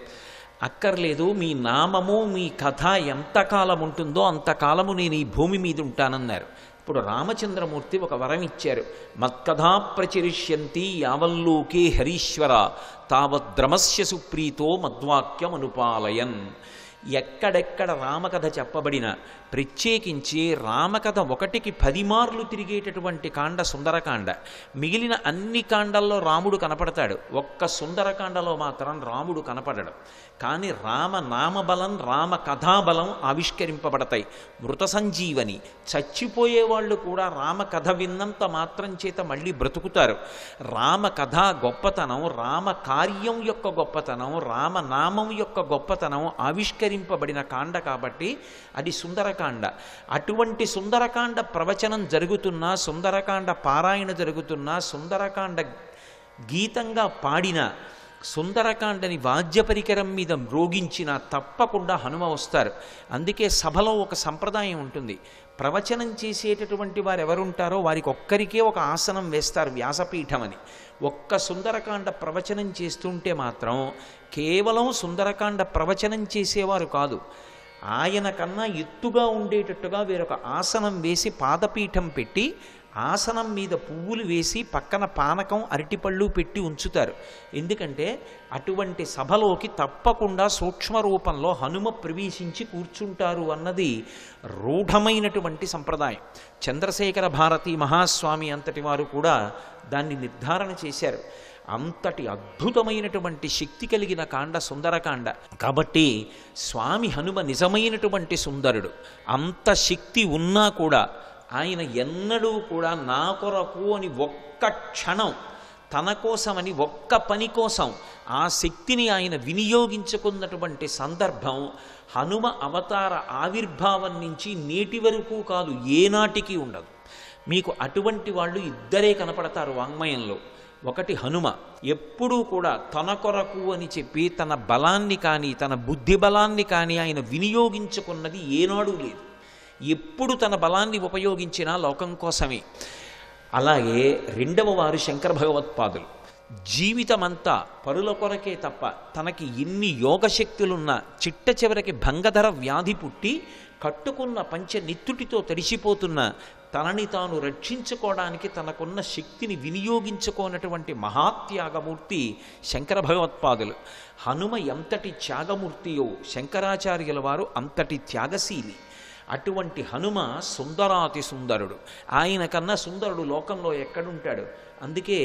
అక్కర్లేదు, మీ నామము మీ కథ ఎంతకాలం ఉంటుందో అంతకాలము నేను ఈ భూమి మీద ఉంటానన్నారు. ఇప్పుడు రామచంద్రమూర్తి ఒక వరం ఇచ్చారు. మత్కథా ప్రచరిష్యంతి యావల్లోకే హరీశ్వర తావద్రమస్య సుప్రీతో మద్వాక్యం అనుపాలయన్. ఎక్కడెక్కడ రామకథ చెప్పబడిన, ప్రత్యేకించి రామకథ 1కి 10 మార్లు తిరిగేటటువంటి కాండ సుందరకాండ. మిగిలిన అన్ని కాండల్లో రాముడు కనపడతాడు, ఒక్క సుందరకాండలో మాత్రం రాముడు కనపడడు. కానీ రామ నామబలం, రామ కథాబలం ఆవిష్కరింపబడతాయి. మృత సంజీవని, చచ్చిపోయేవాళ్ళు కూడా రామ కథ విన్నంత మాత్రం చేత మళ్ళీ బ్రతుకుతారు. రామ కథ గొప్పతనం, రామ కార్యం యొక్క గొప్పతనం, రామనామం యొక్క గొప్పతనం ఆవిష్కరింపబడిన కాండ కాబట్టి అది సుందరకాండ. అటువంటి సుందరకాండ ప్రవచనం జరుగుతున్నా, సుందరకాండ పారాయణ జరుగుతున్నా, సుందరకాండ గీతంగా పాడిన, సుందరకాండని వాద్య పరికరం మీద మ్రోగించిన తప్పకుండా హనుమ వస్తారు. అందుకే సభలో ఒక సంప్రదాయం ఉంటుంది. ప్రవచనం చేసేటటువంటి వారు ఎవరుంటారో వారికి ఒక్కరికే ఒక ఆసనం వేస్తారు, వ్యాసపీఠం అని. ఒక్క సుందరకాండ ప్రవచనం చేస్తుంటే మాత్రం కేవలం సుందరకాండ ప్రవచనం చేసేవారు కాదు, ఆయన కన్నా ఎత్తుగా ఉండేటట్టుగా వేరొక ఆసనం వేసి పాదపీఠం పెట్టి ఆసనం మీద పువ్వులు వేసి పక్కన పానకం, అరటిపళ్ళు పెట్టి ఉంచుతారు. ఎందుకంటే అటువంటి సభలోకి తప్పకుండా సూక్ష్మ రూపంలో హనుమ ప్రవేశించి కూర్చుంటారు అన్నది రూఢమైనటువంటి సంప్రదాయం. చంద్రశేఖర భారతి మహాస్వామి అంతటి వారు కూడా దాన్ని నిర్ధారణ చేశారు. అంతటి అద్భుతమైనటువంటి శక్తి కలిగిన కాండ సుందరకాండ కాబట్టి స్వామి హనుమ నిజమైనటువంటి సుందరుడు. అంత శక్తి ఉన్నా కూడా ఆయన ఎన్నడూ కూడా నా కొరకు అని ఒక్క క్షణం, తన కోసమని ఒక్క పని కోసం ఆ శక్తిని ఆయన వినియోగించుకున్నటువంటి సందర్భం హనుమ అవతార ఆవిర్భావం నుంచి నేటి వరకు కాదు, ఏనాటికి ఉండదు. మీకు అటువంటి వాళ్ళు ఇద్దరే కనపడతారు వాంగ్మయంలో. ఒకటి హనుమ, ఎప్పుడూ కూడా తన కొరకు అని చెప్పి తన బలాన్ని కానీ తన బుద్ధి బలాన్ని కానీ ఆయన వినియోగించుకున్నది ఏనాడు లేదు. ఎప్పుడు తన బలాన్ని ఉపయోగించినా లోకం కోసమే. అలాగే రెండవ వారు శంకర భగవత్పాదులు. జీవితమంతా పరుల కొరకే తప్ప తనకి ఎన్ని యోగశక్తులున్నా చిట్ట చివరికి భంగధర వ్యాధి పుట్టి కట్టుకున్న పంచ నిత్తుటితో తడిసిపోతున్న తనని తాను రక్షించుకోవడానికి తనకున్న శక్తిని వినియోగించుకోనటువంటి మహాత్యాగమూర్తి శంకర భగవత్పాదులు. హనుమ ఎంతటి త్యాగమూర్తియో శంకరాచార్యుల వారు అంతటి త్యాగశీలి. అటువంటి హనుమ సుందరాతి సుందరుడు. ఆయన కన్నా సుందరుడు లోకంలో ఎక్కడుంటాడు? అందుకే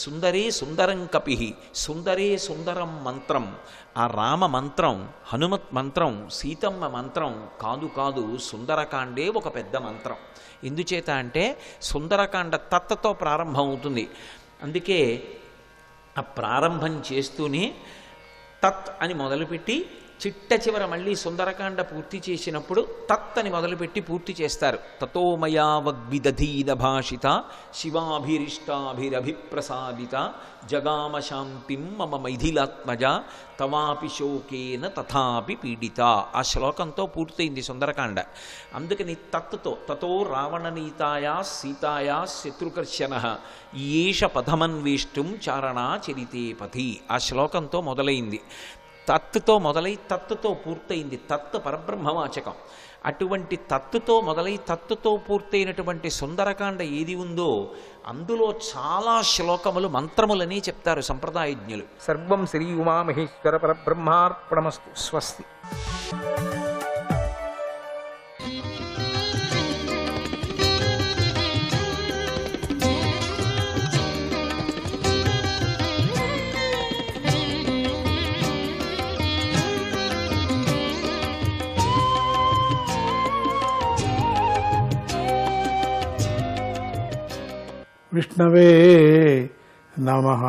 సుందరే సుందరం కపిహి, సుందరే సుందరం మంత్రం. ఆ రామ మంత్రం, హనుమత్ మంత్రం, సీతమ్మ మంత్రం కాదు, సుందరకాండే ఒక పెద్ద మంత్రం. ఎందుచేత అంటే సుందరకాండ తత్తతో ప్రారంభం అవుతుంది. అందుకే ఆ ప్రారంభం చేస్తూనే తత్ అని మొదలుపెట్టి చిట్ట చివర మళ్ళీ సుందరకాండ పూర్తి చేసినప్పుడు తత్ అని మొదలుపెట్టి పూర్తి చేస్తారు. తతోమయా వగ్విదధీన భాషిత శివాభిరిష్టాభిరభిప్రసాదిత జగామ శాంతిం మమ మైథిలాత్మజ తవాపి శోకేన తథాపి పీడిత. ఆ శ్లోకంతో పూర్తయింది సుందరకాండ. అందుకని తతో రావణనీతాయా సీతాయా శత్రుకర్షణ ఈష పథమన్వేష్టం చారణా చరితే పథి. ఆ శ్లోకంతో మొదలైంది. తత్తుతో మొదలై తత్తుతో పూర్తయింది. తత్తు పరబ్రహ్మవాచకం. అటువంటి తత్తుతో మొదలై తత్తుతో పూర్తయినటువంటి సుందరకాండ ఏది ఉందో అందులో చాలా శ్లోకములు మంత్రములని చెప్తారు సంప్రదాయజ్ఞులు. సర్వం శ్రీ ఉమామహేశ్వర పరబ్రహ్మార్పణమస్తు. స్వస్తి. విష్ణవే నమః.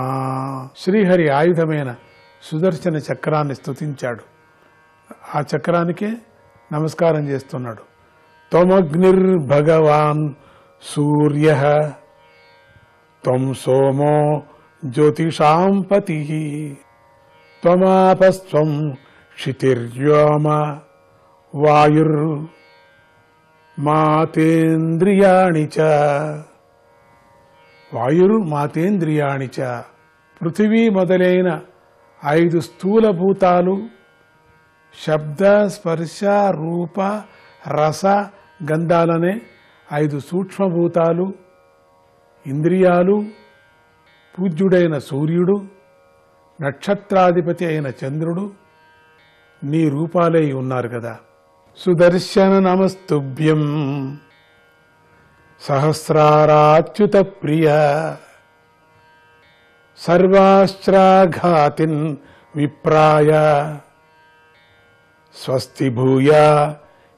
శ్రీహరి ఆయుధమైన సుదర్శన చక్రాన్ని స్తుతించాడు. ఆ చక్రానికే నమస్కారం చేస్తున్నాడు. త్వమగ్నిర్భగవాన్ సూర్యః త్వం సోమో జ్యోతిషాం పతిః త్వమాపస్త్వం క్షితిర్వ్యోమ వాయుర్మాతేంద్రియాణి చ. వాయుర్మాతేంద్రియాణి చ. పృథివీ మొదలైన 5 స్థూల భూతాలు, శబ్ద స్పర్శ రూప రస గంధాలనే 5 సూక్ష్మభూతాలు, ఇంద్రియాలు, పూజ్యుడైన సూర్యుడు, నక్షత్రాధిపతి అయిన చంద్రుడు నీ రూపాలై ఉన్నారు కదా. సుదర్శన నమస్తుభ్యం సహస్రారాచ్యుత ప్రియ సర్వాశ్రాఘాతిన్ విప్రాయ స్వస్తి భూయా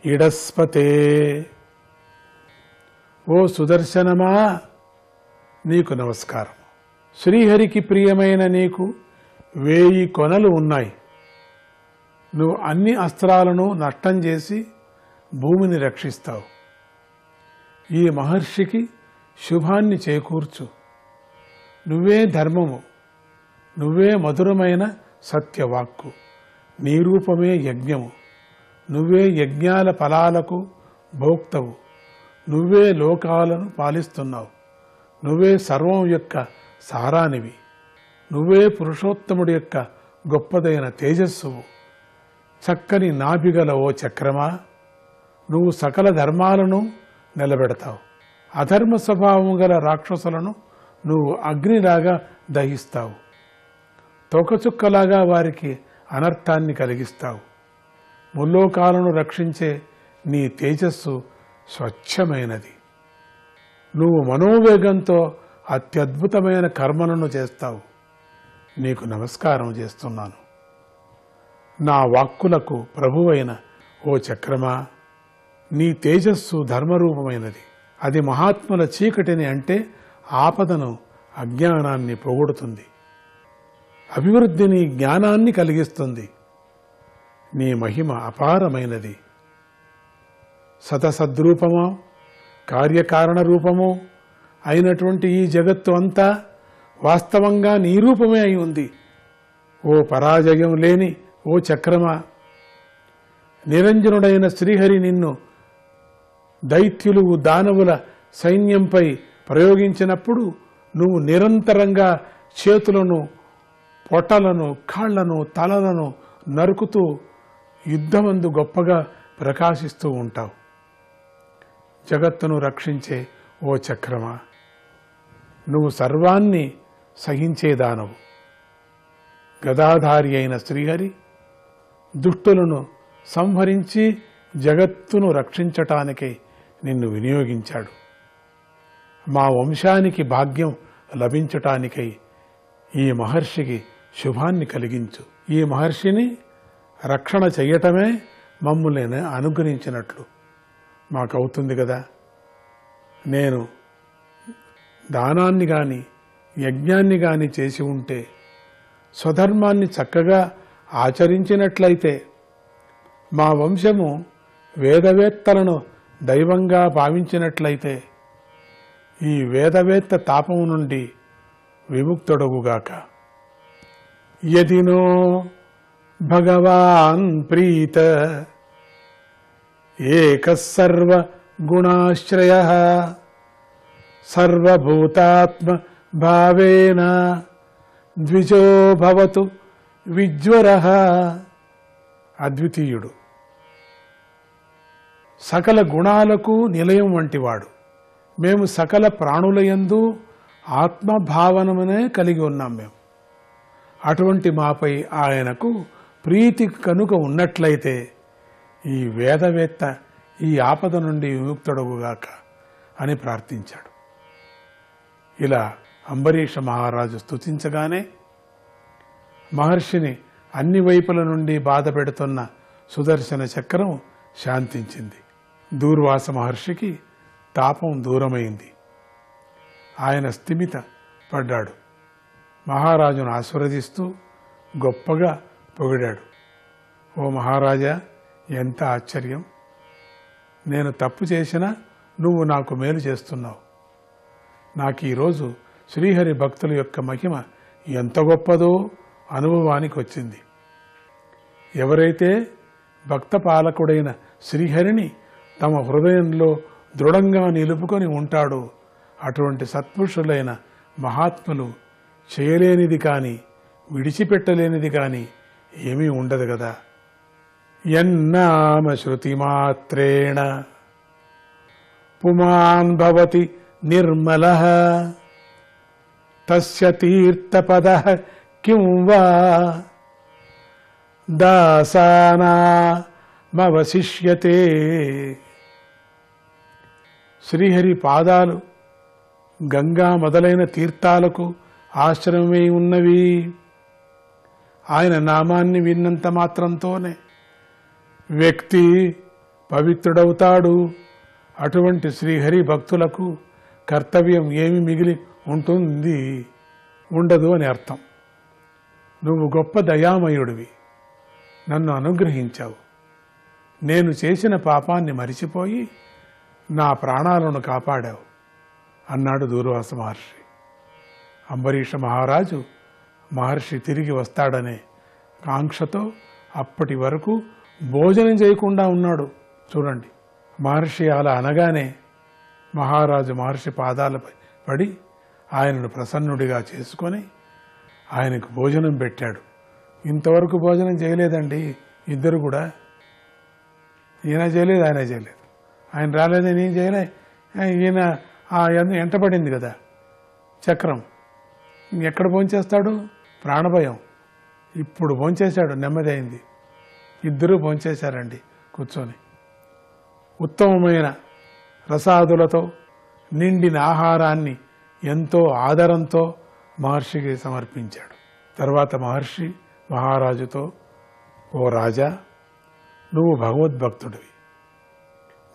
ఇడస్పతే. ఓ సుదర్శనమా, నీకు నమస్కారం. శ్రీహరికి ప్రియమైన నీకు 1000 కొనలు ఉన్నాయి. నువ్వు అన్ని అస్త్రాలను నష్టం చేసి భూమిని రక్షిస్తావు. ఈ మహర్షికి శుభాన్ని చేకూర్చు. నువ్వే ధర్మము, నువ్వే మధురమైన సత్యవాక్కు, నీ రూపమే యజ్ఞము, నువ్వే యజ్ఞాల ఫలాలకు భోక్తవు, నువ్వే లోకాలను పాలిస్తున్నావు, నువ్వే సర్వం యొక్క సారానివి, నువ్వే పురుషోత్తముడి యొక్క గొప్పదైన తేజస్సువు. చక్కని నాభిగల ఓ చక్రమా, నువ్వు సకల ధర్మాలను నిలబెడతావు. అధర్మ స్వభావం గల రాక్షసులను నువ్వు అగ్నిలాగా దహిస్తావు. తోకచుక్కలాగా వారికి అనర్థాన్ని కలిగిస్తావు. ముల్లోకాలను రక్షించే నీ తేజస్సు స్వచ్ఛమైనది. నువ్వు మనోవేగంతో అత్యద్భుతమైన కర్మలను చేస్తావు. నీకు నమస్కారం చేస్తున్నాను. నా వాక్కులకు ప్రభువైన ఓ చక్రమా, నీ తేజస్సు ధర్మరూపమైనది. అది మహాత్ముల చీకటిని అంటే ఆపదను, అజ్ఞానాన్ని పోగొడుతుంది. అభివృద్ధిని, జ్ఞానాన్ని కలిగిస్తుంది. నీ మహిమ అపారమైనది. సతసద్రూపమో కార్యకారణ రూపమో అయినటువంటి ఈ జగత్తు అంతా వాస్తవంగా నీ రూపమే అయి ఉంది. ఓ పరాజయం లేని ఓ చక్రమా, నిరంజనుడైన శ్రీహరి నిన్ను దైత్యులు, దానవుల సైన్యంపై ప్రయోగించినప్పుడు నువ్వు నిరంతరంగా చేతులను, పొట్టలను, కాళ్లను, తలలను నరుకుతూ యుద్ధమందు గొప్పగా ప్రకాశిస్తూ ఉంటావు. జగత్తును రక్షించే ఓ చక్రమా, నువ్వు సర్వాన్ని సహించేదానవు. గదాధారి అయిన శ్రీహరి దుష్టులను సంహరించి జగత్తును రక్షించటానికై నిన్ను వినియోగించాడు. మా వంశానికి భాగ్యం లభించటానికై ఈ మహర్షికి శుభాన్ని కలిగించు. ఈ మహర్షిని రక్షణ చెయ్యటమే మమ్ముల్ని అనుగ్రహించినట్లు మాకవుతుంది కదా. నేను దానాన్ని గాని యజ్ఞాన్ని గాని చేసి ఉంటే, స్వధర్మాన్ని చక్కగా ఆచరించినట్లయితే, మా వంశము వేదవేత్తలను దైవంగా భావించినట్లయితే ఈ వేదవేత్త తాపము నుండి విముక్తుడగుగాక. యదినో భగవాన్ ప్రీత ఏకః సర్వ గుణాశ్రయః సర్వభూతాత్మ భావేన ద్విజో భవతు విజ్వరః. అద్వితీయుడు, సకల గుణాలకు నిలయం వంటివాడు. మేము సకల ప్రాణులయందు ఆత్మభావనమనే కలిగి ఉన్నాం. మేము అటువంటి మాపై ఆయనకు ప్రీతి కనుక ఉన్నట్లయితే ఈ వేదవేత్త ఈ ఆపద నుండి విముక్తుడగుగాక అని ప్రార్థించాడు. ఇలా అంబరీష మహారాజు స్తుతించగానే మహర్షిని అన్ని వైపుల నుండి బాధ పెడుతున్న సుదర్శన చక్రం శాంతించింది. దూర్వాస మహర్షికి తాపం దూరమైంది. ఆయన స్థిమిత పడ్డాడు. మహారాజును ఆశీర్వదిస్తూ గొప్పగా పొగిడాడు. ఓ మహారాజా, ఎంత ఆశ్చర్యం! నేను తప్పు చేసినా నువ్వు నాకు మేలు చేస్తున్నావు. నాకు ఈరోజు శ్రీహరి భక్తుల యొక్క మహిమ ఎంత గొప్పదో అనుభవానికి వచ్చింది. ఎవరైతే భక్త పాలకుడైన శ్రీహరిని తమ హృదయంలో దృఢంగా నిలుపుకొని ఉంటాడో అటువంటి సత్పురుషులైన మహాత్ములు చేయలేనిది కానీ విడిచిపెట్టలేనిది కానీ ఏమీ ఉండదు కదా. యన్నామ శృతిమాత్రేణ పుమాన్ భవతి నిర్మలః తస్య తీర్థపదః కిం వా దాసానామవశిష్యతే. శ్రీహరి పాదాలు గంగా మొదలైన తీర్థాలకు ఆశ్రమమై ఉన్నవి. ఆయన నామాన్ని విన్నంత మాత్రంతోనే వ్యక్తి పవిత్రుడవుతాడు. అటువంటి శ్రీహరి భక్తులకు కర్తవ్యం ఏమి మిగిలి ఉంటుంది? ఉండదు అని అర్థం. నువ్వు గొప్ప దయామయుడివి, నన్ను అనుగ్రహించావు. నేను చేసిన పాపాన్ని మరిచిపోయి నా ప్రాణాలను కాపాడావు అన్నాడు దూర్వాస మహర్షి. అంబరీష మహారాజు మహర్షి తిరిగి వస్తాడనే కాంక్షతో అప్పటి వరకు భోజనం చేయకుండా ఉన్నాడు. చూడండి, మహర్షి అలా అనగానే మహారాజు మహర్షి పాదాలపై పడి ఆయనను ప్రసన్నుడిగా చేసుకొని ఆయనకు భోజనం పెట్టాడు. ఇంతవరకు భోజనం చేయలేదండి ఇద్దరు కూడా. ఈయన చేయలేదు, ఆయన చేయలేదు. ఆయన రాలేదని ఏం చేయలే. ఈయన ఎంటపడింది కదా చక్రం. ఎక్కడ భోంచేస్తాడు? ప్రాణభయం. ఇప్పుడు భోంచేశాడు, నెమ్మది అయింది. ఇద్దరూ భోంచేశారండి కూర్చొని. ఉత్తమమైన రసాదులతో నిండిన ఆహారాన్ని ఎంతో ఆదరంతో మహర్షికి సమర్పించాడు. తర్వాత మహర్షి మహారాజుతో, ఓ రాజా, నువ్వు భగవద్భక్తుడివి.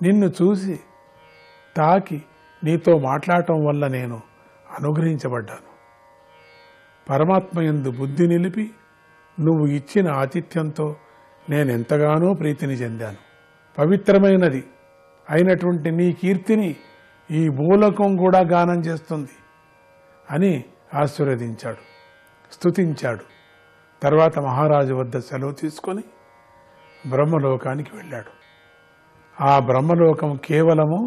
నిన్ను చూసి తాకి నీతో మాట్లాడటం వల్ల నేను అనుగ్రహించబడ్డాను. పరమాత్మయందు బుద్ధి నిలిపి నువ్వు ఇచ్చిన ఆతిథ్యంతో నేనెంతగానో ప్రీతిని చెందాను. పవిత్రమైనది అయినటువంటి నీ కీర్తిని ఈ భూలోకం కూడా గానం చేస్తుంది అని ఆశీర్వదించాడు, స్తుతించాడు. తర్వాత మహారాజు వద్ద సెలవు తీసుకొని బ్రహ్మలోకానికి వెళ్ళాడు. ఆ బ్రహ్మలోకం కేవలము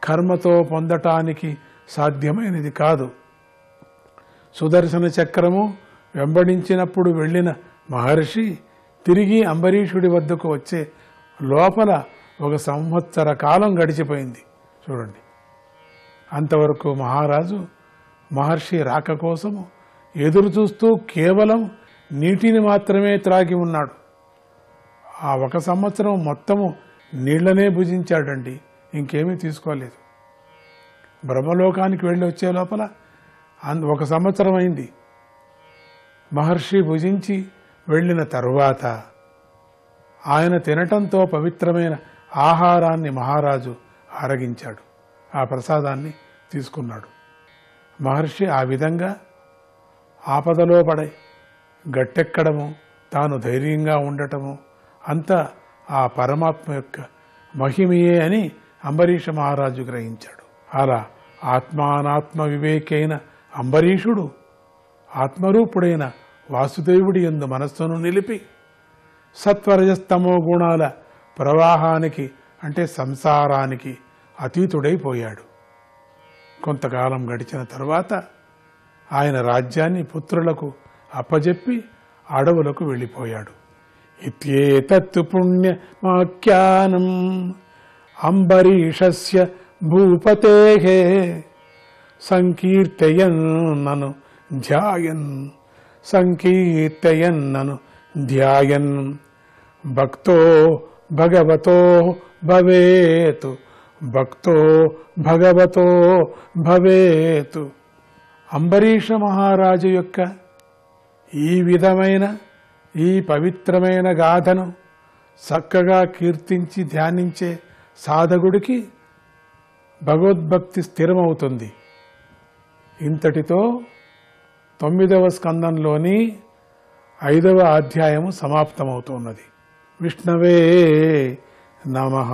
కర్మతో పొందటానికి సాధ్యమైనది కాదు. సుదర్శన చక్రము వెంబడించినప్పుడు వెళ్ళిన మహర్షి తిరిగి అంబరీషుడి వద్దకు వచ్చే లోపల 1 సంవత్సర కాలం గడిచిపోయింది. చూడండి, అంతవరకు మహారాజు మహర్షి రాక కోసము ఎదురు చూస్తూ కేవలం నీటిని మాత్రమే త్రాగి ఉన్నాడు. ఆ 1 సంవత్సరం మొత్తము నీళ్లనే భుజించాడండి, ఇంకేమీ తీసుకోలేదు. బ్రహ్మలోకానికి వెళ్ళి వచ్చే లోపల 1 సంవత్సరం అయింది. మహర్షి భుజించి వెళ్ళిన తరువాత ఆయన తినటంతో పవిత్రమైన ఆహారాన్ని మహారాజు ఆరగించాడు. ఆ ప్రసాదాన్ని తీసుకున్నాడు. మహర్షి ఆ విధంగా ఆపదలో పడి గట్టెక్కడము, తాను ధైర్యంగా ఉండటము అంతా ఆ పరమాత్మ యొక్క మహిమయే అని అంబరీష మహారాజు గ్రహించాడు. అలా ఆత్మానాత్మ వివేకైన అంబరీషుడు ఆత్మరూపుడైన వాసుదేవుడి యందు మనస్సును నిలిపి సత్వరజస్తమో గుణాల ప్రవాహానికి అంటే సంసారానికి అతీతుడైపోయాడు. కొంతకాలం గడిచిన తరువాత ఆయన రాజ్యాన్ని పుత్రులకు అప్పజెప్పి అడవులకు వెళ్ళిపోయాడు. ఇత్యేతత్ పుణ్యమాఖ్యానం అంబరీషస్య భూపతేః సంకీర్తయన్నను ధ్యాయన్ భక్తో భగవతో భవేతు. అంబరీష మహారాజు యొక్క ఈ విధమైన ఈ పవిత్రమైన గాథను చక్కగా కీర్తించి ధ్యానించే సాధకుడికి భగవద్భక్తి స్థిరమవుతుంది. ఇంతటితో 9వ స్కందంలోని 5వ అధ్యాయము సమాప్తమవుతున్నది. విష్ణవే నమః.